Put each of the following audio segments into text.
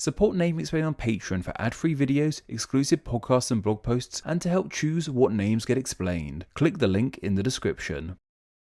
Support Name Explain on Patreon for ad-free videos, exclusive podcasts and blog posts, and to help choose what names get explained. Click the link in the description.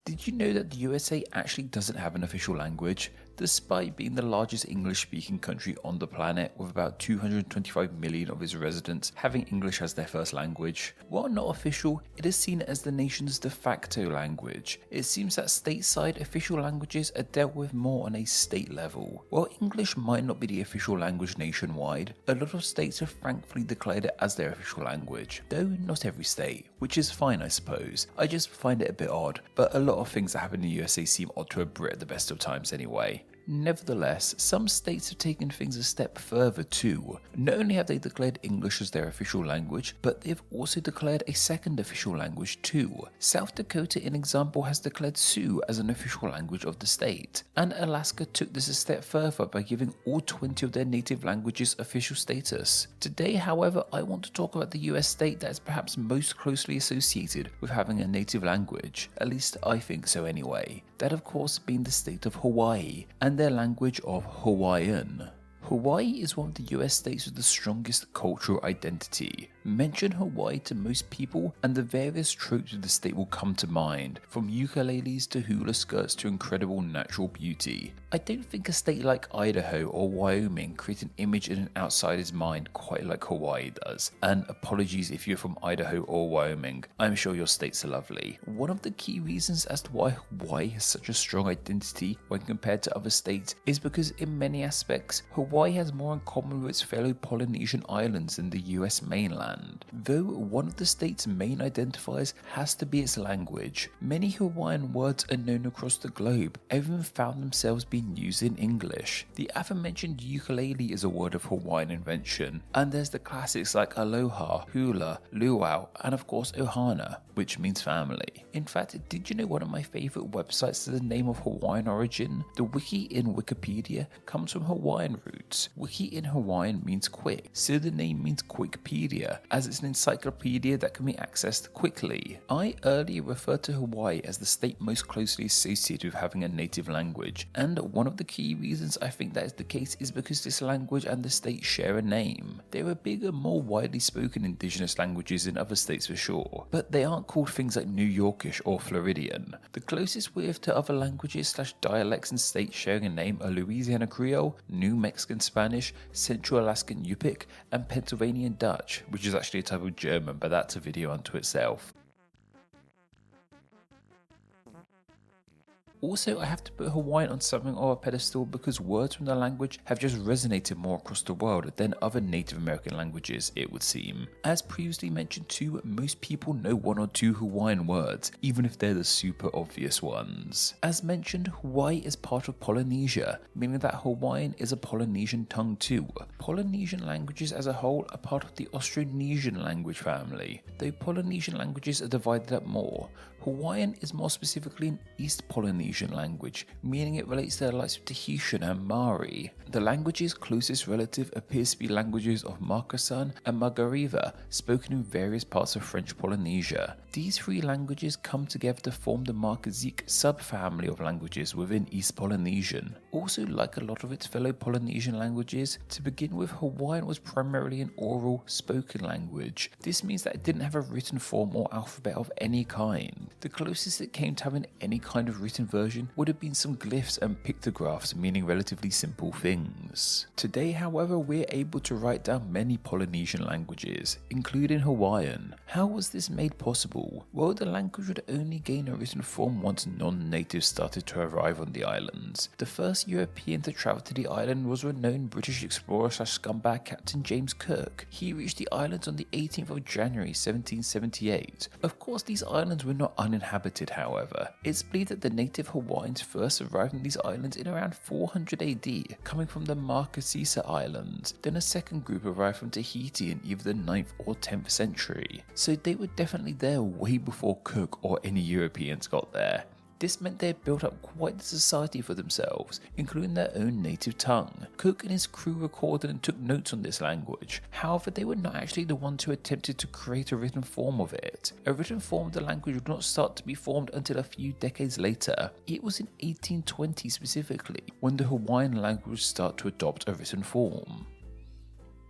Did you know that the USA actually doesn't have an official language, despite being the largest English-speaking country on the planet, with about 225 million of its residents having English as their first language? While not official, it is seen as the nation's de facto language. It seems that stateside official languages are dealt with more on a state level. While English might not be the official language nationwide, a lot of states have thankfully declared it as their official language, though not every state, which is fine I suppose. I just find it a bit odd, but a lot of things that happen in the USA seem odd to a Brit at the best of times anyway. Nevertheless, some states have taken things a step further too. Not only have they declared English as their official language, but they've also declared a second official language too. South Dakota, in example, has declared Sioux as an official language of the state, and Alaska took this a step further by giving all 20 of their native languages official status. Today, however, I want to talk about the US state that is perhaps most closely associated with having a native language, at least I think so anyway. That of course being the state of Hawaii, and their language of Hawaiian. Hawaii is one of the US states with the strongest cultural identity. Mention Hawaii to most people and the various tropes of the state will come to mind, from ukuleles to hula skirts to incredible natural beauty. I don't think a state like Idaho or Wyoming creates an image in an outsider's mind quite like Hawaii does, and apologies if you're from Idaho or Wyoming, I'm sure your states are lovely. One of the key reasons as to why Hawaii has such a strong identity when compared to other states is because in many aspects, Hawaii has more in common with its fellow Polynesian islands than the US mainland. Though one of the state's main identifiers has to be its language, many Hawaiian words are known across the globe, even found themselves being used in English. The aforementioned ukulele is a word of Hawaiian invention, and there's the classics like aloha, hula, luau, and of course ohana, which means family. In fact, did you know one of my favourite websites to the name of Hawaiian origin? The wiki in Wikipedia comes from Hawaiian roots. Wiki in Hawaiian means quick, so the name means Quickpedia, as it's an encyclopedia that can be accessed quickly. I earlier referred to Hawaii as the state most closely associated with having a native language, and one of the key reasons I think that is the case is because this language and the state share a name. There are bigger, more widely spoken indigenous languages in other states for sure, but they aren't called things like New Yorkish or Floridian. The closest we have to other languages / dialects and states sharing a name are Louisiana Creole, New Mexican Spanish, Central Alaskan Yupik, and Pennsylvanian Dutch, which is actually a type of German, but that's a video unto itself. Also, I have to put Hawaiian on something of a pedestal because words from the language have just resonated more across the world than other Native American languages, it would seem. As previously mentioned too, most people know one or two Hawaiian words, even if they're the super obvious ones. As mentioned, Hawaii is part of Polynesia, meaning that Hawaiian is a Polynesian tongue too. Polynesian languages as a whole are part of the Austronesian language family, though Polynesian languages are divided up more. Hawaiian is more specifically an East Polynesian language, meaning it relates to the likes of Tahitian and Maori. The language's closest relative appears to be languages of Marquesan and Margariva, spoken in various parts of French Polynesia. These three languages come together to form the Marquesique subfamily of languages within East Polynesian. Also, like a lot of its fellow Polynesian languages, to begin with, Hawaiian was primarily an oral, spoken language. This means that it didn't have a written form or alphabet of any kind. The closest it came to having any kind of written version would have been some glyphs and pictographs, meaning relatively simple things. Today, however, we're able to write down many Polynesian languages, including Hawaiian. How was this made possible? Well, the language would only gain a written form once non-natives started to arrive on the islands. The first European to travel to the island was renowned British explorer / scumbag Captain James Cook. He reached the islands on the 18th of January 1778. Of course, these islands were not uninhabited, however. It's believed that the native Hawaiians first arrived on these islands in around 400 AD, coming from the Marquesas Islands. Then a second group arrived from Tahiti in either the 9th or 10th century. So they were definitely there way before Cook or any Europeans got there. This meant they had built up quite the society for themselves, including their own native tongue. Cook and his crew recorded and took notes on this language. However, they were not actually the ones who attempted to create a written form of it. A written form of the language would not start to be formed until a few decades later. It was in 1820 specifically, when the Hawaiian language started to adopt a written form.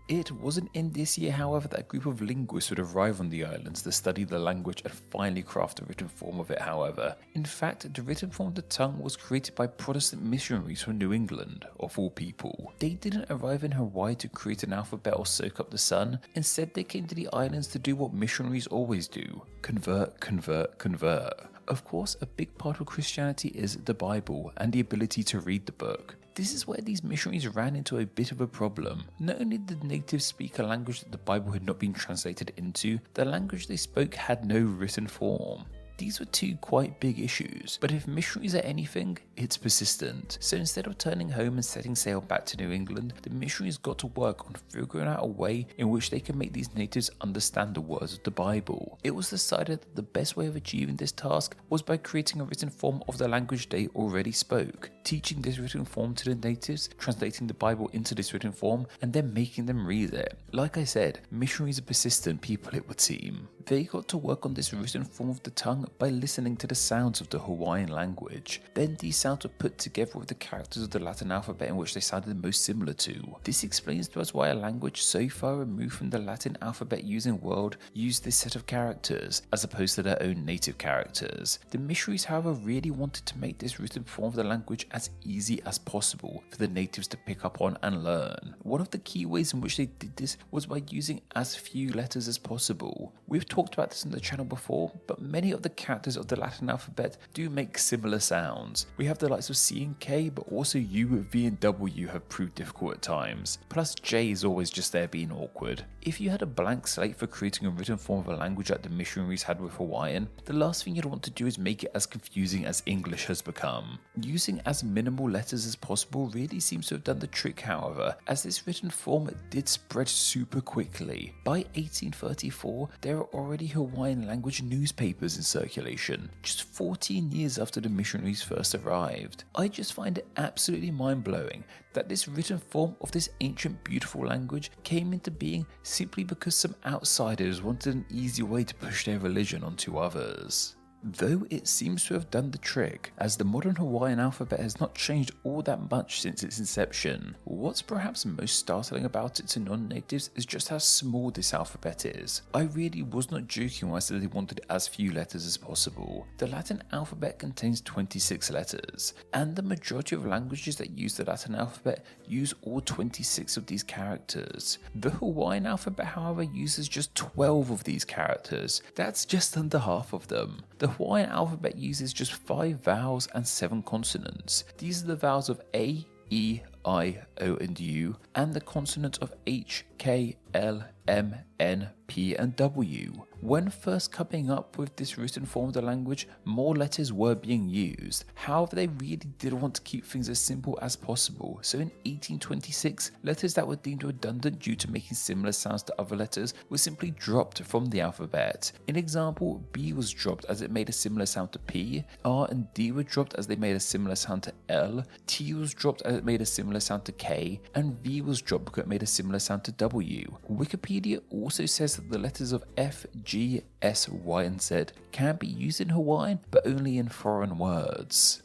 It wasn't in this year, however, that a group of linguists would arrive on the islands to study the language and finally craft a written form of it, however. In fact, the written form of the tongue was created by Protestant missionaries from New England, of all people. They didn't arrive in Hawaii to create an alphabet or soak up the sun. Instead, they came to the islands to do what missionaries always do: convert, convert, convert. Of course, a big part of Christianity is the Bible and the ability to read the book. This is where these missionaries ran into a bit of a problem. Not only did the natives speak a language that the Bible had not been translated into, the language they spoke had no written form. These were two quite big issues, but if missionaries are anything, it's persistent. So instead of turning home and setting sail back to New England, the missionaries got to work on figuring out a way in which they could make these natives understand the words of the Bible. It was decided that the best way of achieving this task was by creating a written form of the language they already spoke, teaching this written form to the natives, translating the Bible into this written form, and then making them read it. Like I said, missionaries are persistent people, it would seem. They got to work on this written form of the tongue by listening to the sounds of the Hawaiian language. Then these sounds were put together with the characters of the Latin alphabet in which they sounded most similar to. This explains to us why a language so far removed from the Latin alphabet using world used this set of characters, as opposed to their own native characters. The missionaries, however, really wanted to make this written form of the language as easy as possible for the natives to pick up on and learn. One of the key ways in which they did this was by using as few letters as possible. We've talked about this on the channel before, but many of the characters of the Latin alphabet do make similar sounds. We have the likes of C and K, but also U, V and W have proved difficult at times. Plus J is always just there being awkward. If you had a blank slate for creating a written form of a language like the missionaries had with Hawaiian, the last thing you'd want to do is make it as confusing as English has become. Using as minimal letters as possible really seems to have done the trick, however, as this written form did spread super quickly. By 1834, there are already Hawaiian language newspapers in circulation, just 14 years after the missionaries first arrived. I just find it absolutely mind-blowing that this written form of this ancient beautiful language came into being simply because some outsiders wanted an easy way to push their religion onto others. Though it seems to have done the trick, as the modern Hawaiian alphabet has not changed all that much since its inception. What's perhaps most startling about it to non-natives is just how small this alphabet is. I really was not joking when I said they wanted as few letters as possible. The Latin alphabet contains 26 letters, and the majority of languages that use the Latin alphabet use all 26 of these characters. The Hawaiian alphabet, however, uses just 12 of these characters. That's just under half of them. The Hawaiian alphabet uses just 5 vowels and 7 consonants. These are the vowels of A, E, I, O and U, and the consonants of H, K, L, M, N, P and W. When first coming up with this written form of the language, more letters were being used. However, they really did want to keep things as simple as possible. So in 1826, letters that were deemed redundant due to making similar sounds to other letters were simply dropped from the alphabet. In example, B was dropped as it made a similar sound to P, R and D were dropped as they made a similar sound to L, T was dropped as it made a similar sound to K, and V was dropped because it made a similar sound to W. Wikipedia also says that the letters of F, G, S, Y and Z can be used in Hawaiian, but only in foreign words.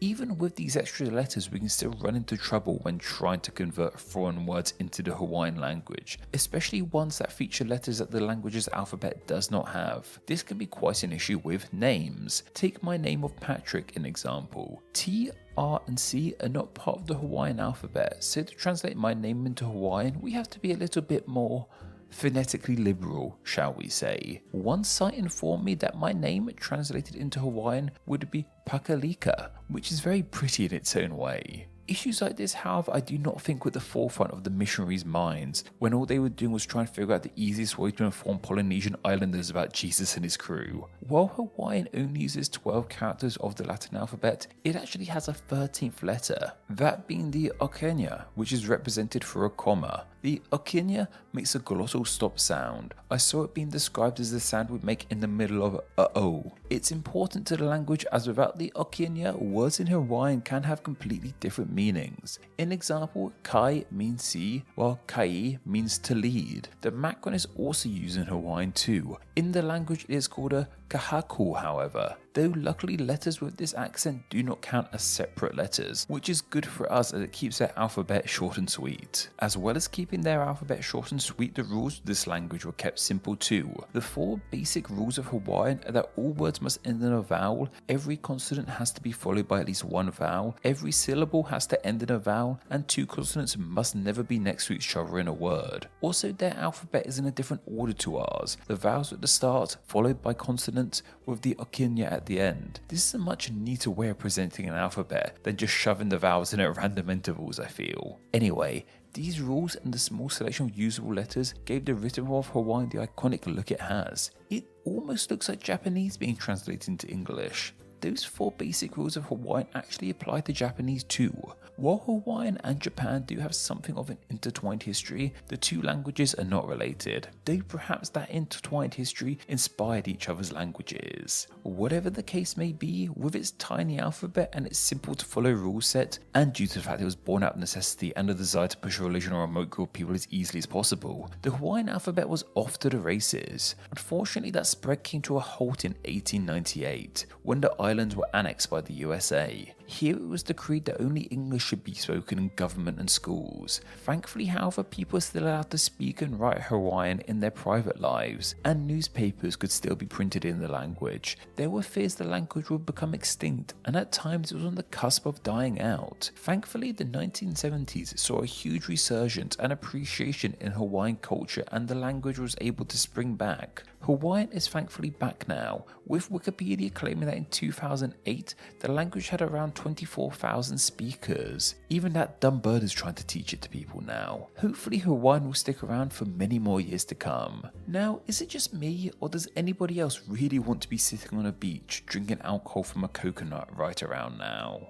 Even with these extra letters, we can still run into trouble when trying to convert foreign words into the Hawaiian language, especially ones that feature letters that the language's alphabet does not have. This can be quite an issue with names. Take my name of Patrick, an example. T, R and C are not part of the Hawaiian alphabet, so to translate my name into Hawaiian, we have to be a little bit more phonetically liberal, shall we say. One site informed me that my name translated into Hawaiian would be Pakalika, which is very pretty in its own way. Issues like this, however, I do not think were at the forefront of the missionaries' minds, when all they were doing was trying to figure out the easiest way to inform Polynesian islanders about Jesus and his crew. While Hawaiian only uses 12 characters of the Latin alphabet, it actually has a 13th letter, that being the okenya, which is represented through a comma. The okenya makes a glottal stop sound. I saw it being described as the sound we make in the middle of uh-oh. It's important to the language as without the okenya, words in Hawaiian can have completely different meanings. In example, kai means see, while kai means to lead. The macron is also used in Hawaiian too. In the language it is called a kahaku, however. though luckily letters with this accent do not count as separate letters, which is good for us as it keeps their alphabet short and sweet. As well as keeping their alphabet short and sweet, the rules of this language were kept simple too. The 4 basic rules of Hawaiian are that all words must end in a vowel, every consonant has to be followed by at least one vowel, every syllable has to end in a vowel, and 2 consonants must never be next to each other in a word. Also, their alphabet is in a different order to ours, the vowels at the start, followed by consonants with the okinya at the end. This is a much neater way of presenting an alphabet than just shoving the vowels in at random intervals, I feel. Anyway, these rules and the small selection of usable letters gave the written form of Hawaiian the iconic look it has. It almost looks like Japanese being translated into English. Those 4 basic rules of Hawaiian actually apply to Japanese too. While Hawaiian and Japan do have something of an intertwined history, the 2 languages are not related, though perhaps that intertwined history inspired each other's languages. Whatever the case may be, with its tiny alphabet and its simple to follow rule set, and due to the fact it was born out of necessity and a desire to push a religion or remote group of people as easily as possible, the Hawaiian alphabet was off to the races. Unfortunately, that spread came to a halt in 1898, when the islands were annexed by the USA. Here it was decreed that only English should be spoken in government and schools. Thankfully, however, people were still allowed to speak and write Hawaiian in their private lives, and newspapers could still be printed in the language. There were fears the language would become extinct, and at times it was on the cusp of dying out. Thankfully, the 1970s saw a huge resurgence and appreciation in Hawaiian culture, and the language was able to spring back. Hawaiian is thankfully back now, with Wikipedia claiming that in 2008, the language had around 24,000 speakers. Even that dumb bird is trying to teach it to people now. Hopefully Hawaiian will stick around for many more years to come. Now, is it just me, or does anybody else really want to be sitting on a beach drinking alcohol from a coconut right around now?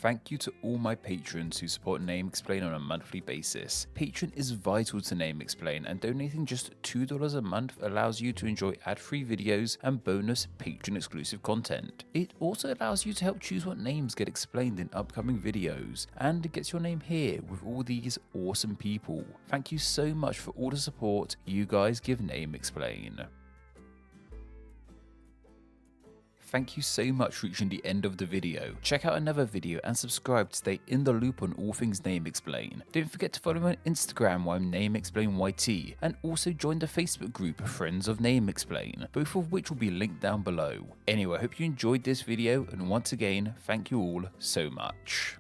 Thank you to all my patrons who support Name Explain on a monthly basis. Patreon is vital to Name Explain, and donating just $2 a month allows you to enjoy ad-free videos and bonus Patreon exclusive content. It also allows you to help choose what names get explained in upcoming videos, and gets your name here with all these awesome people. Thank you so much for all the support you guys give Name Explain. Thank you so much for reaching the end of the video. Check out another video and subscribe to stay in the loop on all things Name Explain. Don't forget to follow me on Instagram where I'm NameExplainYT, and also join the Facebook group Friends of Name Explain, both of which will be linked down below. Anyway, I hope you enjoyed this video, and once again, thank you all so much.